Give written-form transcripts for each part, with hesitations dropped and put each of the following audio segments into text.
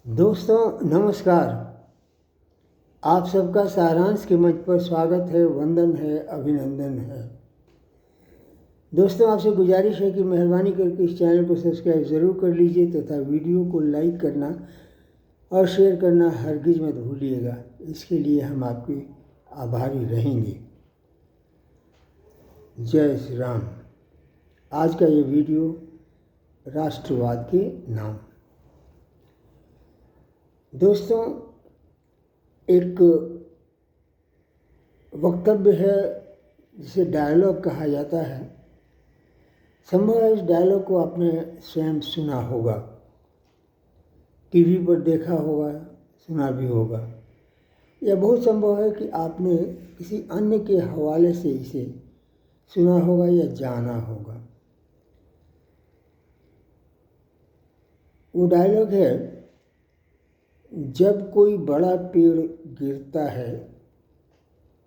दोस्तों नमस्कार। आप सबका सारांश के मंच पर स्वागत है, वंदन है, अभिनंदन है। दोस्तों आपसे गुजारिश है कि मेहरबानी करके इस चैनल को सब्सक्राइब ज़रूर कर लीजिए तथा वीडियो को लाइक करना और शेयर करना हरगिज मत भूलिएगा। इसके लिए हम आपके आभारी रहेंगे। जय श्री राम। आज का ये वीडियो राष्ट्रवाद के नाम। दोस्तों एक वक्तव्य है जिसे डायलॉग कहा जाता है। संभव है इस डायलॉग को आपने स्वयं सुना होगा, टीवी पर देखा होगा, सुना भी होगा, या बहुत संभव है कि आपने किसी अन्य के हवाले से इसे सुना होगा या जाना होगा। वो डायलॉग है, जब कोई बड़ा पेड़ गिरता है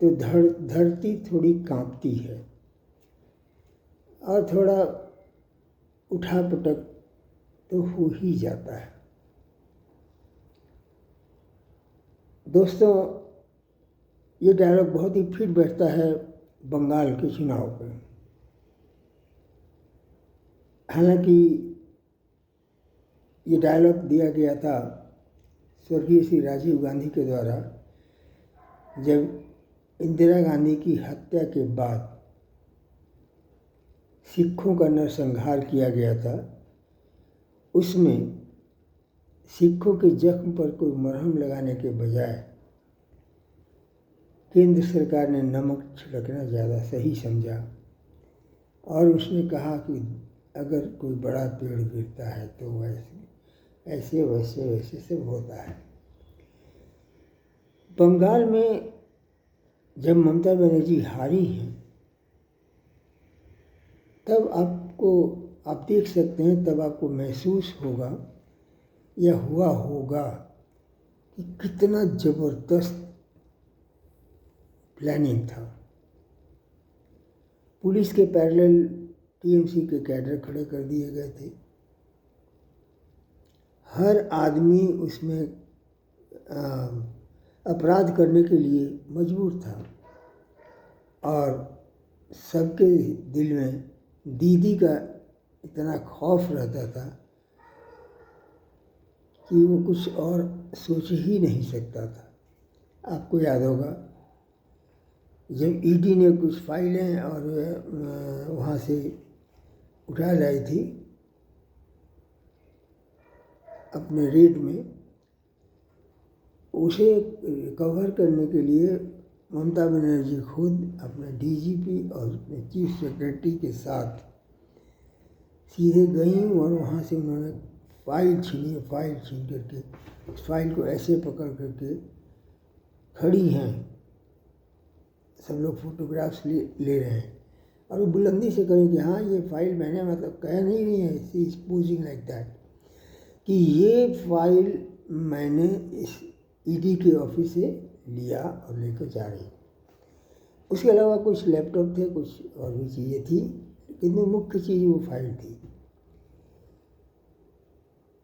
तो धरती थोड़ी कांपती है और थोड़ा उठापटक तो हो ही जाता है। दोस्तों ये डायलॉग बहुत ही फिट बैठता है बंगाल के चुनाव पर। हालांकि ये डायलॉग दिया गया था स्वर्गीय श्री राजीव गांधी के द्वारा जब इंदिरा गांधी की हत्या के बाद सिखों का नरसंहार किया गया था। उसमें सिखों के जख्म पर कोई मरहम लगाने के बजाय केंद्र सरकार ने नमक छिड़कना ज़्यादा सही समझा और उसने कहा कि अगर कोई बड़ा पेड़ गिरता है तो ऐसे वैसे सब होता है। बंगाल में जब ममता बनर्जी हारी हैं तब आप देख सकते हैं, तब आपको महसूस होगा या हुआ होगा कि कितना ज़बरदस्त प्लानिंग था। पुलिस के पैरेलल टीएमसी के कैडर खड़े कर दिए गए थे। हर आदमी उसमें अपराध करने के लिए मजबूर था और सबके दिल में दीदी का इतना खौफ रहता था कि वो कुछ और सोच ही नहीं सकता था। आपको याद होगा जब ईडी ने कुछ फाइलें और वहाँ से उठा लाई थी अपने रेड में, उसे कवर करने के लिए ममता बनर्जी खुद अपने डीजीपी और अपने चीफ सेक्रेटरी के साथ सीधे गई और वहाँ से उन्होंने फाइल छीन करके उस फाइल को ऐसे पकड़ करके खड़ी हैं। सब लोग फोटोग्राफ्स ले रहे हैं और वो बुलंदी से कहें कि हाँ ये फाइल मैंने, मतलब कह नहीं रही है, सी इज पोजिंग लाइक दैट, कि ये फाइल मैंने इस ईडी के ऑफिस से लिया और लेकर जा रही। उसके अलावा कुछ लैपटॉप थे, कुछ और भी चीज़ें थी, लेकिन मुख्य चीज़ वो फाइल थी।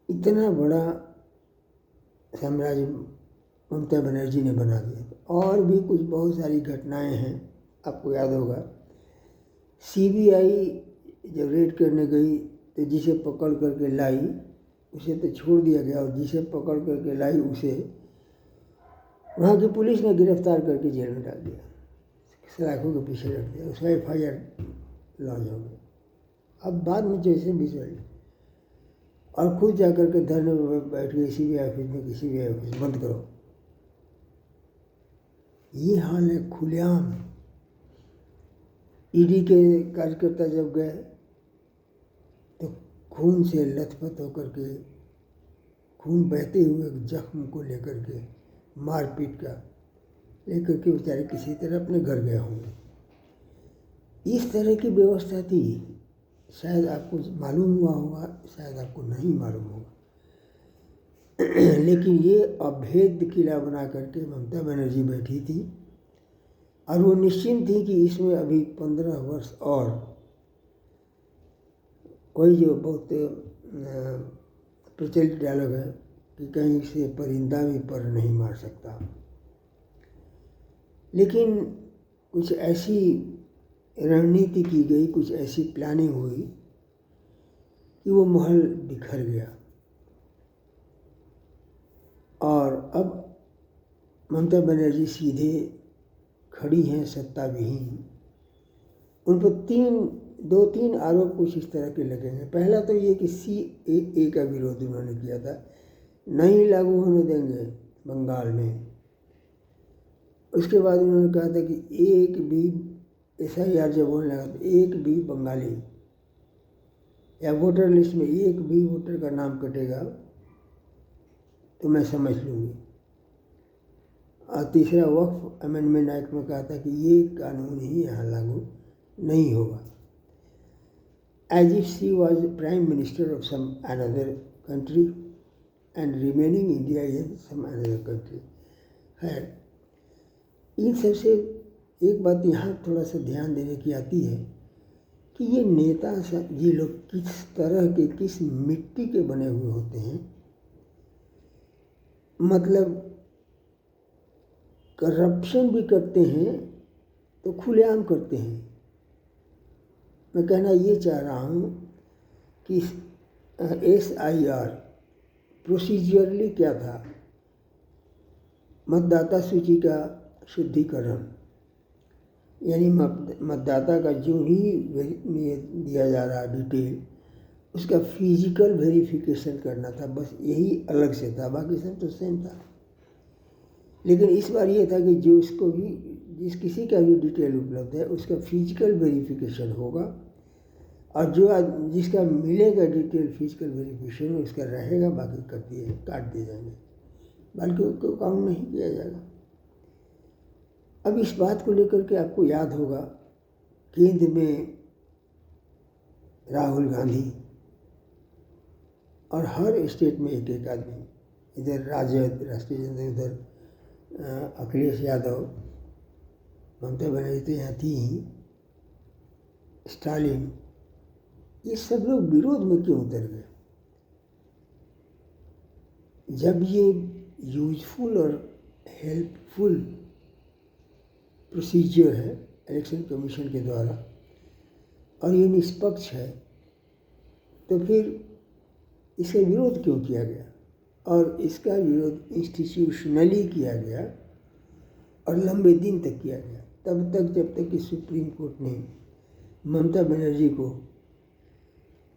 इतना बड़ा साम्राज्य ममता बनर्जी ने बना दिया। और भी कुछ बहुत सारी घटनाएं हैं। आपको याद होगा सीबीआई जब रेड करने गई तो जिसे पकड़ करके लाई उसे तो छोड़ दिया गया और जिसे पकड़ करके लाई उसे वहाँ की पुलिस ने गिरफ्तार करके जेल में डाल दिया, सलाखों के पीछे रख दिया। उसका FIR लॉन्च हो गया। अब बाद में जैसे बिसर और खुद जाकर के धरने में बैठ गए CBI ऑफिस में कि CBI ऑफिस बंद करो। ये हाल है खुलेआम। ईडी के कार्यकर्ता जब गए तो खून से लथपथ होकर के, खून बहते हुए जख्म को लेकर के, मारपीट का लेकर के बेचारे किसी तरह अपने घर गए होंगे। इस तरह की व्यवस्था थी। शायद आपको मालूम हुआ होगा, शायद आपको नहीं मालूम होगा, लेकिन ये अभेद्य किला बना करके ममता बनर्जी बैठी थी और वो निश्चिंत थी कि इसमें अभी 15 वर्ष और कोई जो बहुत प्रचलित डायलॉग है, कि कहीं से परिंदा भी पर नहीं मार सकता। लेकिन कुछ ऐसी रणनीति की गई, कुछ ऐसी प्लानिंग हुई कि वो महल बिखर गया। और अब ममता बनर्जी सीधे खड़ी हैं सत्ता विहीन। उन पर दो तीन आरोप कुछ इस तरह के लगेंगे। पहला तो ये कि CAA का विरोध उन्होंने किया था, नहीं लागू होने देंगे बंगाल में। उसके बाद उन्होंने कहा था कि एक भी SIR जब होने लगा तो एक भी बंगाली या वोटर लिस्ट में एक भी वोटर का नाम कटेगा तो मैं समझ लूँगी। और तीसरा वक्फ अमेंडमेंट एक्ट में कहा था कि ये कानून ही यहाँ लागू नहीं होगा। As if she was Prime Minister of some another country and remaining India is some another country। है, इन सबसे एक बात यहाँ थोड़ा सा ध्यान देने की आती है कि ये नेता ये लोग किस तरह के, किस मिट्टी के बने हुए होते हैं। मतलब करप्शन भी करते हैं तो खुलेआम करते हैं। मैं कहना ये चाह रहा हूँ कि SIR प्रोसीजरली क्या था, मतदाता सूची का शुद्धिकरण, यानी मतदाता का जो भी दिया जा रहा डिटेल उसका फिजिकल वेरिफिकेशन करना था, बस यही अलग से था, बाकी सब तो सेम था। लेकिन इस बार ये था कि जो इसको भी जिस किसी का भी डिटेल उपलब्ध है उसका फिजिकल वेरिफिकेशन होगा, और जो जिसका मिलेगा डिटेल फिजिकल वेरिफिकेशन उसका रहेगा, बाकी काट दिए जाएंगे, बल्कि उसको काउंट नहीं किया जाएगा। अब इस बात को लेकर के आपको याद होगा केंद्र में राहुल गांधी और हर स्टेट में एक एक आदमी, इधर राजद राष्ट्रीय जनता, उधर अखिलेश यादव, ममता बनर्जी तो यहाँ थी ही, स्टालिन, ये सब लोग विरोध में क्यों उतर गए? जब ये यूजफुल और हेल्पफुल प्रोसीजर है इलेक्शन कमीशन के द्वारा और ये निष्पक्ष है, तो फिर इसका विरोध क्यों किया गया? और इसका विरोध इंस्टीट्यूशनली किया गया और लंबे दिन तक किया गया, तब तक जब तक कि सुप्रीम कोर्ट ने ममता बनर्जी को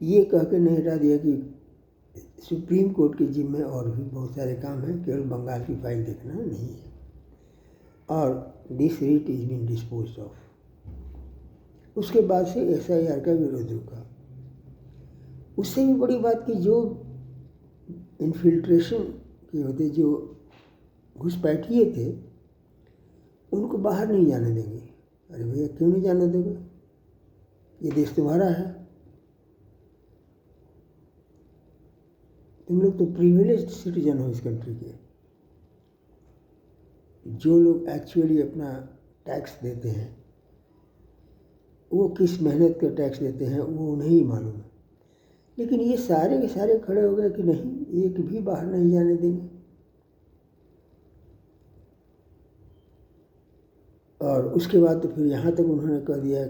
ये कह के नहीं हटा दिया कि सुप्रीम कोर्ट के जिम्मे और भी बहुत सारे काम हैं, केवल बंगाल की फाइल देखना नहीं है, और this writ is been disposed of. उसके बाद से SIR का विरोध रुका। उससे भी बड़ी बात कि जो इन्फिल्ट्रेशन के होते, जो घुसपैठिए थे, उनको बाहर नहीं जाने देंगे। अरे भैया क्यों नहीं जाने दोगे? ये देश तुम्हारा है, तुम लोग तो प्रिविलेज्ड सिटीजन हो इस कंट्री के। जो लोग एक्चुअली अपना टैक्स देते हैं, वो किस मेहनत का टैक्स देते हैं वो उन्हें ही मालूम है। लेकिन ये सारे के सारे खड़े हो गए कि नहीं, एक भी बाहर नहीं जाने देंगे। और उसके बाद तो फिर यहाँ तक उन्होंने कह दिया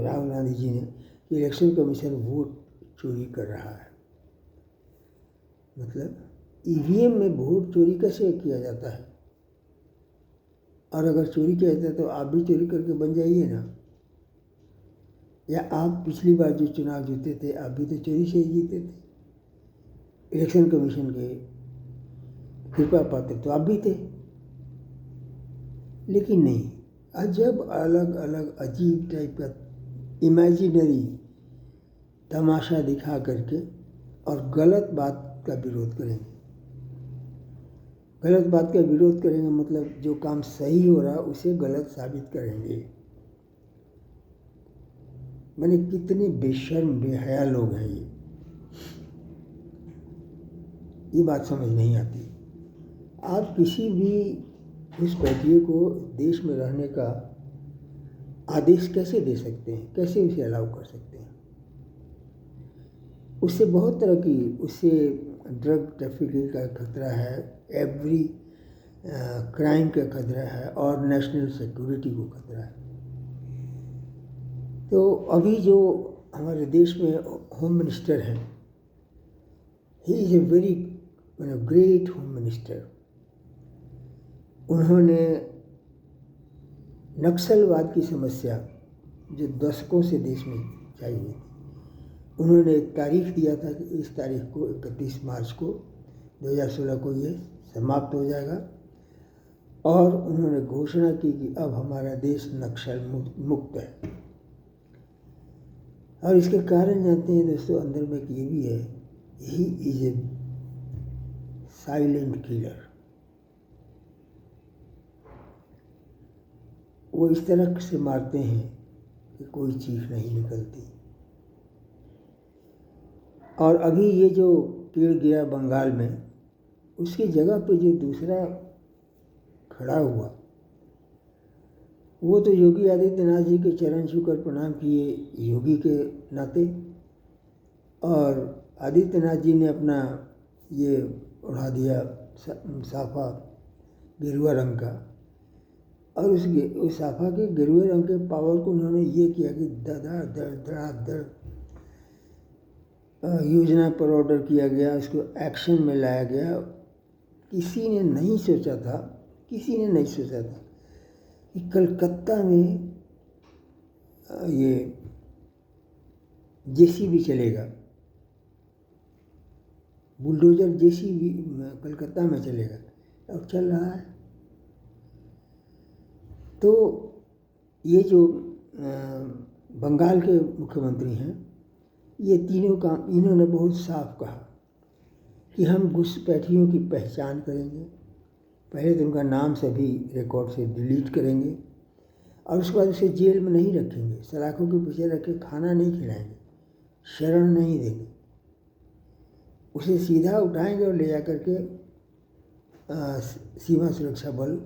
राहुल गांधी जी ने कि इलेक्शन कमीशन वोट चोरी कर रहा है। मतलब EVM में वोट चोरी कैसे किया जाता है? और अगर चोरी किया जाता है तो आप भी चोरी करके बन जाइए ना, या आप पिछली बार जो चुनाव जीते थे आप भी तो चोरी से ही जीते थे, इलेक्शन कमीशन के कृपा पात्र तो आप भी थे। लेकिन नहीं, अजब अलग अलग अजीब टाइप का इमेजिनरी तमाशा दिखा करके और गलत बात का विरोध करेंगे। गलत बात का विरोध करेंगे मतलब जो काम सही हो रहा उसे गलत साबित करेंगे। मैंने कितने बेशर्म बेहया लोग हैं ये बात समझ नहीं आती। आप किसी भी घुसपैठिए को देश में रहने का आदेश कैसे दे सकते हैं? कैसे उसे अलाउ कर सकते हैं? उससे बहुत तरह की, उससे ड्रग ट्रैफिकिंग का खतरा है, एवरी क्राइम का खतरा है और नेशनल सिक्योरिटी को खतरा है। तो अभी जो हमारे देश में होम मिनिस्टर हैं, he is a very great home minister. उन्होंने नक्सलवाद की समस्या जो दशकों से देश में छाई हुई थी, उन्होंने एक तारीख दिया था कि इस तारीख को 31 मार्च को 2016 को ये समाप्त हो जाएगा, और उन्होंने घोषणा की कि अब हमारा देश नक्सल मुक्त है। और इसके कारण जानते हैं दोस्तों, अंदर में ये भी है, he is a silent killer. वो इस तरह से मारते हैं कि कोई चीख नहीं निकलती। और अभी ये जो पेड़ गिरा बंगाल में, उसकी जगह पे जो दूसरा खड़ा हुआ, वो तो योगी आदित्यनाथ जी के चरण छूकर प्रणाम किए योगी के नाते, और आदित्यनाथ जी ने अपना ये उड़ा दिया साफा गेरुआ रंग का, और उस साफा के गेरुए रंग के पावर को उन्होंने ये किया कि धड़ाधड़ योजना पर ऑर्डर किया गया, इसको एक्शन में लाया गया। किसी ने नहीं सोचा था कि कलकत्ता में ये जेसीबी चलेगा, बुलडोजर जेसीबी कलकत्ता में चलेगा, अब चल रहा है। तो ये जो बंगाल के मुख्यमंत्री हैं, ये तीनों काम इन्होंने बहुत साफ कहा कि हम घुसपैठियों की पहचान करेंगे। पहले तो उनका नाम सभी रिकॉर्ड से डिलीट करेंगे, और उसके बाद उसे जेल में नहीं रखेंगे, सलाखों के पीछे रख के खाना नहीं खिलाएंगे, शरण नहीं देंगे, उसे सीधा उठाएंगे और ले जा कर के सीमा सुरक्षा बल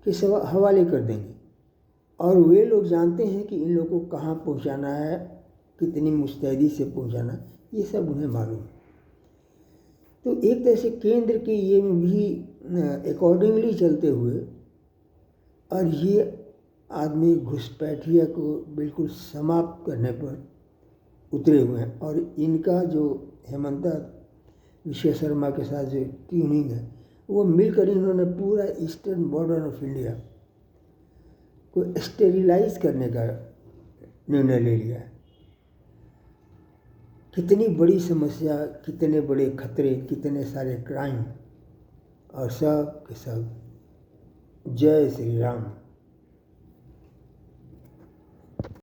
के हवाले कर देंगे। और वे लोग जानते हैं कि इन लोगों को कहाँ पहुँचाना है, कितनी मुस्तैदी से पहुँचाना, ये सब उन्हें मालूम है। तो एक तरह से केंद्र के ये भी अकॉर्डिंगली चलते हुए, और ये आदमी घुसपैठिया को बिल्कुल समाप्त करने पर उतरे हुए हैं। और इनका जो हेमंता विश्व शर्मा के साथ जो ट्यूनिंग है, वो मिलकर इन्होंने पूरा ईस्टर्न बॉर्डर ऑफ इंडिया को स्टेरिलाइज करने का निर्णय ले लिया है। कितनी बड़ी समस्या, कितने बड़े खतरे, कितने सारे क्राइम, और सब के सब। जय श्री राम।